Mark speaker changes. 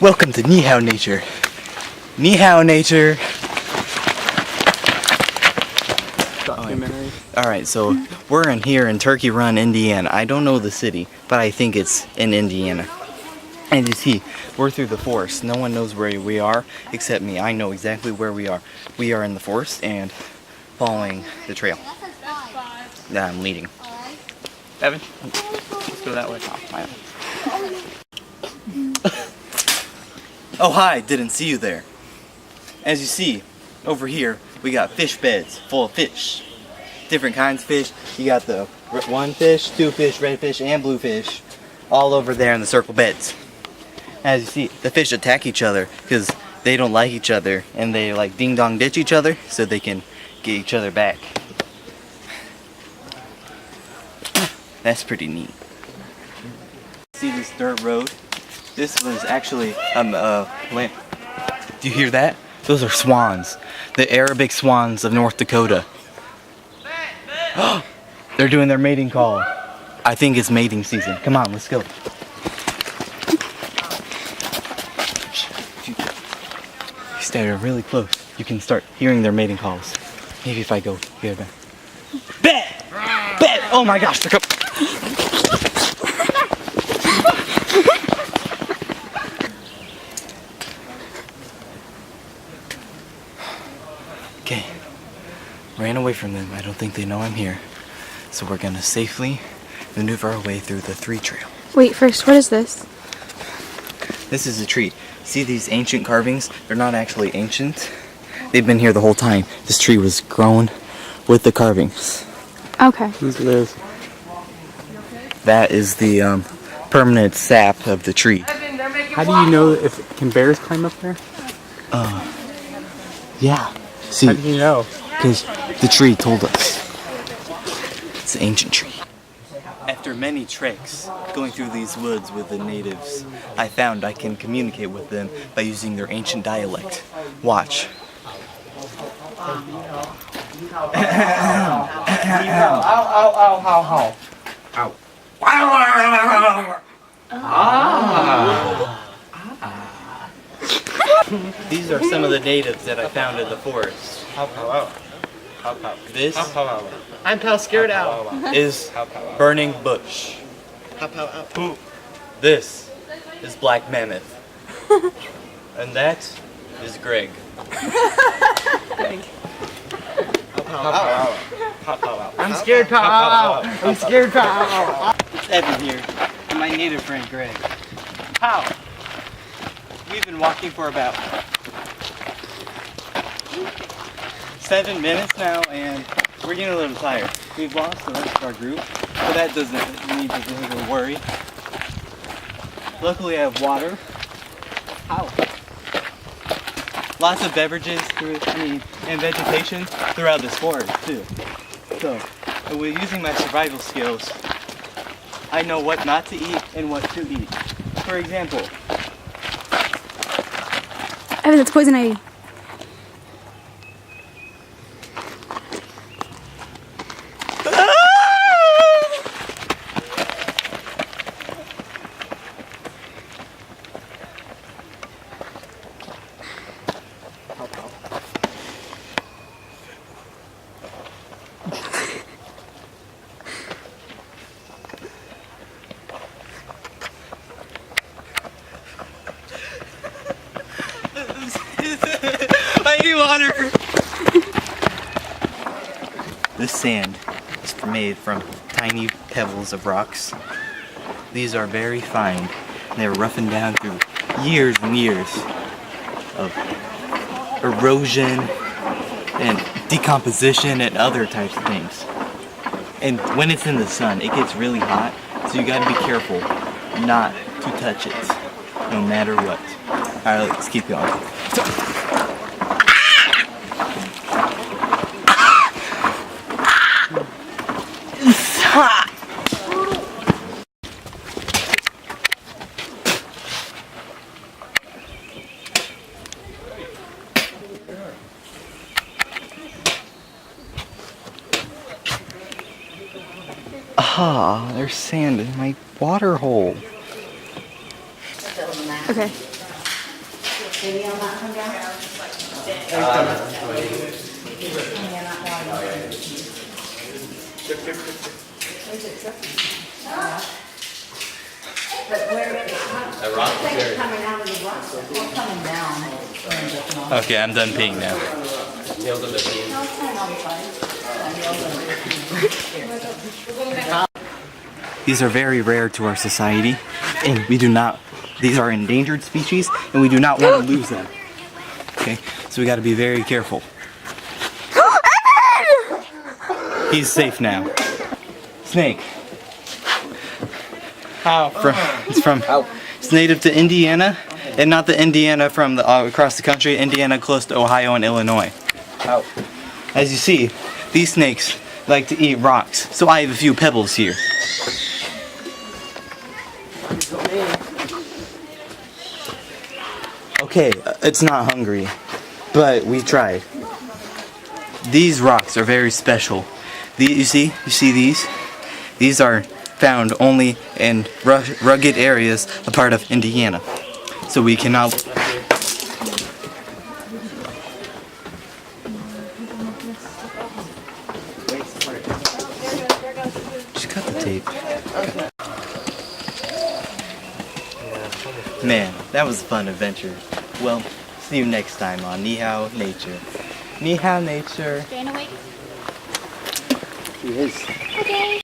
Speaker 1: Welcome to Ni Hao Nature. Ni Hao Nature.
Speaker 2: Documentary.
Speaker 1: Alright, so we're in here in Turkey Run, Indiana. I don't know the city, but I think it's in Indiana. And you see, we're through the forest. No one knows where we are except me. I know exactly where we are. We are in the forest and following the trail. Yeah, I'm leading.
Speaker 2: Evan, let's go that way.
Speaker 1: Oh, hi, didn't see you there. As you see, over here, we got fish beds full of fish. Different kinds of fish. You got the one fish, two fish, red fish, and blue fish. All over there in the circle beds. As you see, the fish attack each other because they don't like each other. And they like ding-dong ditch each other so they can get each other back. That's pretty neat. See this dirt road? This was actually land. Do you hear that? Those are swans. The Arabic swans of North Dakota. They're doing their mating call. I think it's mating season. Come on, let's go. If you stay really close, you can start hearing their mating calls. Maybe if I go here, then. Bet! Bet! Oh my gosh, they're coming. Okay, ran away from them. I don't think they know I'm here. So we're gonna safely maneuver our way through the tree trail.
Speaker 3: Wait, first, what is this?
Speaker 1: This is a tree. See these ancient carvings? They're not actually ancient. They've been here the whole time. This tree was grown with the carvings.
Speaker 3: Okay.
Speaker 2: Who's Liz?
Speaker 1: That is the permanent sap of the tree.
Speaker 2: How do you know if can bears climb up there?
Speaker 1: Yeah. See,
Speaker 2: How do you know?
Speaker 1: because the tree told us. It's an ancient tree. After many treks going through these woods with the natives, I found I can communicate with them by using their ancient dialect. Watch. These are some of the natives that I found in the forest. This
Speaker 2: I'm pal scared out.
Speaker 1: is burning bush. This is black mammoth. And that is Greg.
Speaker 2: I'm scared pal. I'm scared pal.
Speaker 1: It's Evan here, and my native friend Greg. How? We've been walking for about 7 minutes now, and we're getting a little tired. We've lost the rest of our group, but that doesn't need to worry. Luckily, I have water. How? Lots of beverages and vegetation throughout this forest too. So, with using my survival skills, I know what not to eat and what to eat. For example,
Speaker 3: Evan, that's poison ivy.
Speaker 1: I need water! This sand is made from tiny pebbles of rocks. These are very fine, and they're roughened down through years and years of erosion and decomposition and other types of things. And when it's in the sun, it gets really hot, so you gotta be careful not to touch it, no matter what. Alright, let's keep going. Ah, there's sand in my water hole.
Speaker 3: Okay.
Speaker 4: Maybe I'll not come down. But where it's coming out of the rocks, it's coming down.
Speaker 1: Okay, I'm done peeing now. These are very rare to our society, and we do not. These are endangered species, and we do not want to lose them. Okay, so we got to be very careful. He's safe now. Snake.
Speaker 2: How?
Speaker 1: It's native to Indiana, and not the Indiana from the, across the country. Indiana close to Ohio and Illinois.
Speaker 2: How?
Speaker 1: As you see, these snakes like to eat rocks, so I have a few pebbles here. Okay, it's not hungry, but we tried. These rocks are very special. You see these? These are found only in rugged areas, a part of Indiana. So we cannot. Just cut the tape. Man, that was a fun adventure. Well, see you next time on Ni Hao Nature. Ni Hao Nature.
Speaker 3: Dana, wait.
Speaker 2: He is.
Speaker 3: Okay.